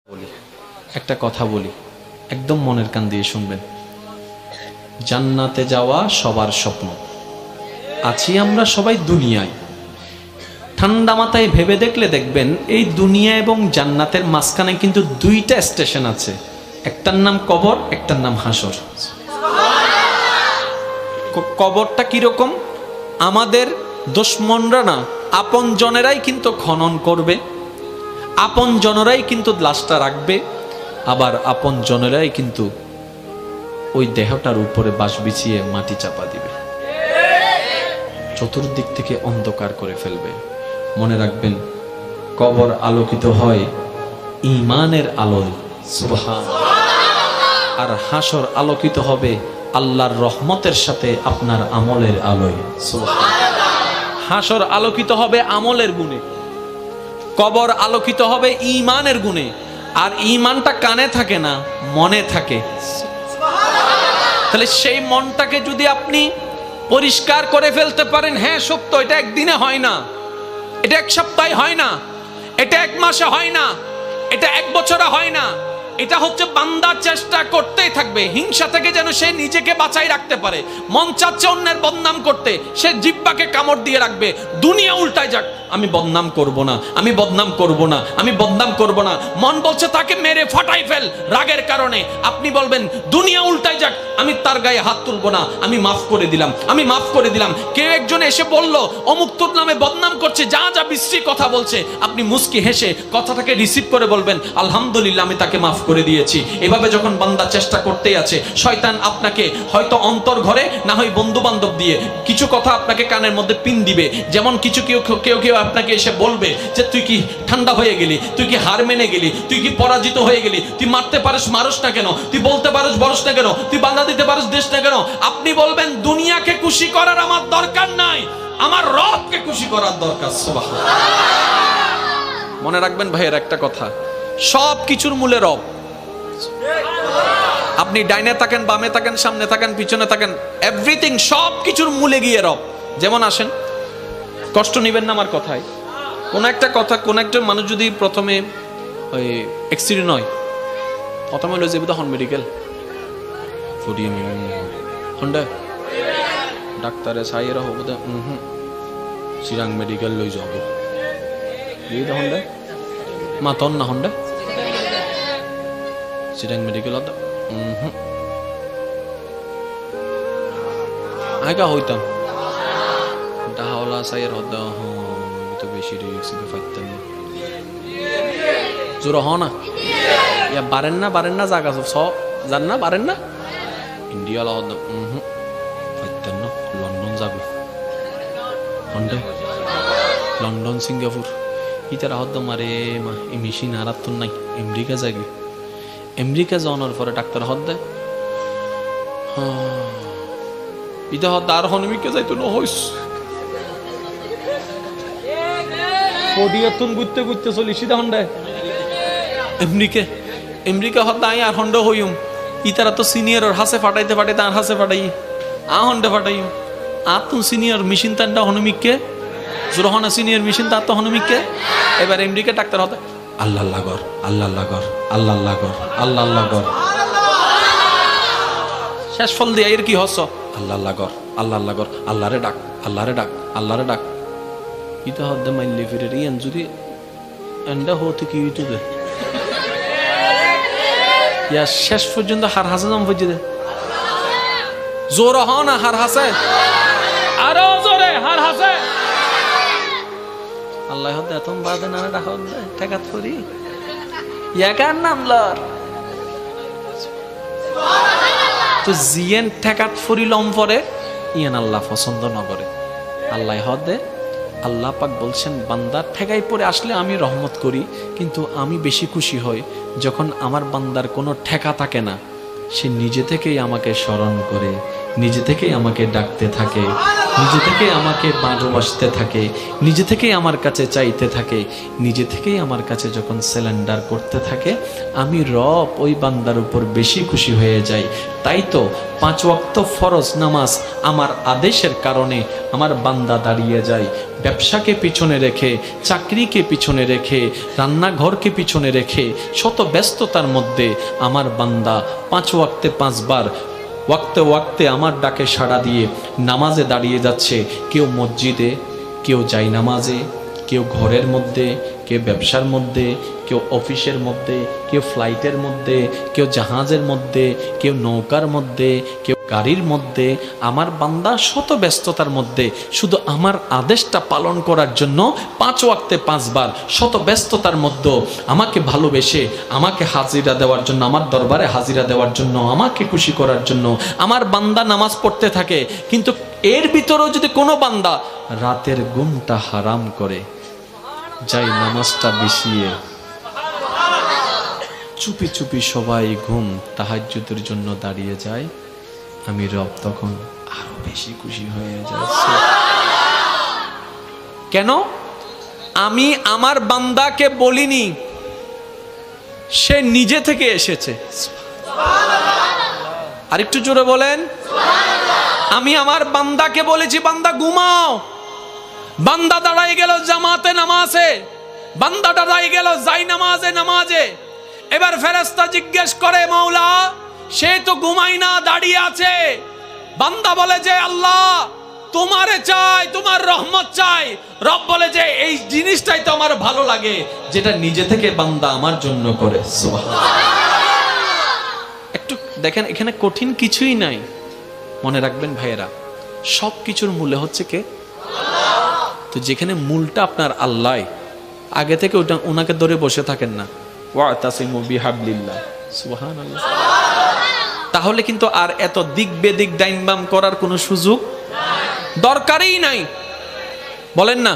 বলি একটা কথা বলি, একদম মনের কান দিয়ে শুনবেন। জান্নাতে যাওয়া সবার স্বপ্ন। আছি আমরা সবাই দুনিয়ায়। ঠান্ডা মাথায় ভেবে দেখলে দেখবেন এই দুনিয়া এবং জান্নাতের মাঝখানে কিন্তু দুইটা স্টেশন আছে, একটার নাম কবর, একটার নাম হাসর। কবরটা কিরকম? আমাদের দুশমনরা না, আপন জনেরাই কিন্তু খনন করবে, আপন জনেরাই কিন্তু লাশটা রাখবে, আবার আপন জনেরাই কিন্তু ওই দেহটার উপরে বাঁশ বিছিয়ে মাটি চাপা দিবে, চতুর্দিক থেকে অন্ধকার করে ফেলবে। মনে রাখবেন, কবর আলোকিত হয় ঈমানের আলোয়, সুবহানাল্লাহ। আর হাসর আলোকিত হবে আল্লাহর রহমতের সাথে আপনার আমলের আলোয়, সুবহানাল্লাহ। হাসর আলোকিত হবে আমলের গুণে, কবর আলোকিত হবে ঈমানের গুণে। আর ঈমানটা কানে থাকে না, মনে থাকে। তাহলে সেই মনটাকে যদি আপনি পরিষ্কার করে ফেলতে পারেন, হ্যাঁ সত্য, এটা একদিনে হয় না, এটা এক সপ্তাহে হয় না, এটা এক মাসে হয় না, এটা এক বছরে হয় না। এটা হচ্ছে বান্দা চেষ্টা করতেই থাকবে, হিংসা থেকে যেন সে নিজেকে বাঁচাই রাখতে পারে। মন চাচ্ছে অন্যের বদনাম করতে, সে জিহ্বাকে কামড় দিয়ে রাখবে। দুনিয়া উল্টায় যাক, আমি বদনাম করব না, আমি বদনাম করব না, আমি বদনাম করব না। মন বলছে তাকে মেরে ফাটাই ফেল রাগের কারণে। আপনি বলবেন দুনিয়া উল্টায় যাক, আমি তার গায়ে হাত তুলব না, আমি মাফ করে দিলাম, আমি মাফ করে দিলাম। কেউ একজন এসে বলল অমুক তোর নামে বদনাম করছে, যা যা বিশ্রী কথা বলছে, আপনি মুস্কি হেসে কথাটাকে রিসিভ করে বলবেন আলহামদুলিল্লাহ, আমি তাকে মাফ করে দিয়েছি। এভাবে যখন বান্দা চেষ্টা করতেই আছে, শয়তান আপনাকে হয়তো অন্তর ঘরে, না হয় বন্ধু বান্ধব দিয়ে কিছু কথা আপনাকে কানের মধ্যে পিন দিবে। যেমন কিছু কেউ কেউ কেউ আপনাকে এসে বলবে যে তুই কি ঠান্ডা হয়ে গেলি, তুই কি হার মেনে গেলি, তুই কি পরাজিত হয়ে গেলি, তুই মারতে পারিস মারস না কেন, তুই বলতে পারিস বলস না কেন, তুই বাধা দিতে পারিস দেশ না কেন। আপনি বলবেন দুনিয়াকে খুশি করার আমার দরকার নাই, আমার রবকে খুশি করার দরকার, সুবহানাল্লাহ। মনে রাখবেন ভাইয়ের একটা কথা, সব কিছুর মূলে রব। আপনি ডাইনে থাকেন, বামে থাকেন, সামনে থাকেন, পিছনে থাকেন, এভরিথিং, সব কিছুর মূলে গিয়ে রব। যেমন আসেন, কষ্ট নিবেন না আমার কথায়। কোন একটা কথা, কোন একটা মানুষ যদি প্রথমে ওই অ্যাক্সিডেন্ট হয়, প্রথমে হলো যে হন মেডিকেল ফুডিয়ে হন্ডা ডাক্তারে সাইয়েরা হবো দে চিরাং মেডিকেল লই যাব দিয়ে দে হন্ডা মাতন না হন্ডা চিরাং মেডিকেল আইকা হইতাম ডাহলা সাইয়ের হদ্দা তো বেশি রিক্স ফাইতাম জোর হ না ইয়া বারেন না জায়গা সব জান না, বারেন না ইন্ডিয়া হদ্দা ফাইতাম না। লন্ডন যাবে হন্ডা, লন্ডন সিঙ্গাপুর ইতারা হদ্দা মারে মা এই মেশিন হারাত তো নাই। আমেরিকা যাবে, আমেরিকা যাওয়ার পরে ডাক্তার হদ্দা ইটা হদ্দা আর হনমিকে যাইতো না হইস পডিয়াতুন গুইতে গুইতে চলি সিধা হন্ডায় আমেরিকা হদ্দা আই আর হন্ডা হইম। ইতারা তো সিনিয়র হাসে ফাটাইতে ফাটাইতে আর হাসে ফাটাই আ হন্ডা ফাটাইম। আর তুম সিনিয়র মেশিন তান্ডা হনমিককে জোরহনা সিনিয়র মেশিন তার তো হনমিককে। এবার আমেরিকা ডাক্তার হতে আল্লাহ লাগর, আল্লাহ লাগর, আল্লাহ লাগর, আল্লাহ লাগর, শেষ ফল দিয়ে এর কি হস আল্লাহ লাগর, আল্লাহ লাগর, আল্লাহরে ডাক, আল্লাহরে ডাক, আল্লাহরে ডাক। ইটা হদ্দে মাইলে ফিরে ইয়ান যদি এন্ডা হতে কি ইটু দে ইয়া শেষ পর্যন্ত হার হাসে নাম বুঝে দে জোর হ না হার হাসে আরো জোরে হার হাসে আল্লাহ হদ্দে এত বাদে না ডাক হদ্দে ঠেকাত করি ইয়াকার নাম লর তো জিয়েন ঠেকাত ফরি লম পরে ইয়ান আল্লাহ পছন্দ না করে। আল্লাহ হদ্দে আল্লাহ পাক বলছেন বান্দার ঠেকাই পড়ে আসলে আমি রহমত করি, কিন্তু আমি বেশি খুশি হই যখন আমার বান্দার কোনো ঠেকা থাকে না, সে নিজে থেকেই আমাকে স্মরণ করে, নিজে থেকেই আমাকে ডাকতে থাকে, নিজে থেকেই আমাকে ভালোবাসতে থাকে, নিজে থেকেই আমার কাছে চাইতে থাকে, নিজে থেকেই আমার কাছে যখন সিলিন্ডার করতে থাকে, আমি রব ওই বান্দার উপর বেশি খুশি হয়ে যাই। তাই তো 5 ওয়াক্ত ফরজ নামাজ আমার আদেশের কারণে আমার বান্দা দাঁড়িয়ে যায়। ব্যবসাকে পিছনে রেখে, চাকরিকে পিছনে রেখে, রান্নাঘরকে পিছনে রেখে, শত ব্যস্ততার মধ্যে আমার বান্দা 5 ওয়াক্তে 5 বার ওয়াক্তে ওয়াক্তে আমার ডাকে সাড়া দিয়ে নামাজে দাঁড়িয়ে যাচ্ছে। কেউ মসজিদে, কেউ যায় নামাজে, কেউ ঘরের মধ্যে, কেউ ব্যবসার মধ্যে, কেউ অফিসের মধ্যে, কেউ ফ্লাইটের মধ্যে, কেউ জাহাজের মধ্যে, কেউ নৌকার মধ্যে, কেউ গাড়ির মধ্যে। আমার বান্দা শত ব্যস্ততার মধ্যে শুধু আমার আদেশটা পালন করার জন্য 5 ওয়াক্তে 5 বার শত ব্যস্ততার মধ্যে আমাকে ভালোবেসে, আমাকে হাজিরা দেওয়ার জন্য, আমার দরবারে হাজিরা দেওয়ার জন্য, আমাকে খুশি করার জন্য আমার বান্দা নামাজ পড়তে থাকে। কিন্তু এর ভিতরেও যদি কোনো বান্দা রাতের ঘুমটা হারাম করে, যাই নামাজটা বিছিয়ে চুপি চুপি সবাই ঘুম তাহাজ্জুদের জন্য দাঁড়িয়ে যায়, আমি রব তখন আরো বেশি খুশি হয়ে যাচ্ছে। কেন? আমি আমার বান্দাকে বলিনি, সে নিজে থেকে এসেছে। আরেকটু জোরে বলেন। আমি আমার বান্দাকে বলেছি, বান্দা ঘুমাও। বান্দা দাঁড়াই গেল জামাতে নামাজে, বান্দা দাঁড়াই গেল যাই নামাজে। এবার ফেরেশতা জিজ্ঞেস করে, মাওলা সে তো ঘুমাই না, দাঁড়িয়ে আছে। বান্দা বলে যে আল্লাহ তোমারে চাই, তোমার রহমত চাই। রব বলে যে এই জিনিসটাই তো আমার ভালো লাগে, যেটা নিজে থেকে বান্দা আমার জন্য করে। সুবহানাল্লাহ। একটু দেখেন, এখানে কঠিন কিছুই নাই। মনে রাখবেন ভাইয়েরা, সব কিছুর মূলে হচ্ছে কে? তো যেখানে মূলটা আপনার আল্লাহ, আগে থেকে ওটা ওনাকে ধরে বসে থাকেন না। ওয়াতাসিমু বিহাবলিল্লাহ। সুবহানাল্লাহ। তাহলে কিন্তু আর এত দিক বেদিক ডাইন বাম করার কোনো সুযোগ দরকারই নাই। বলেন না?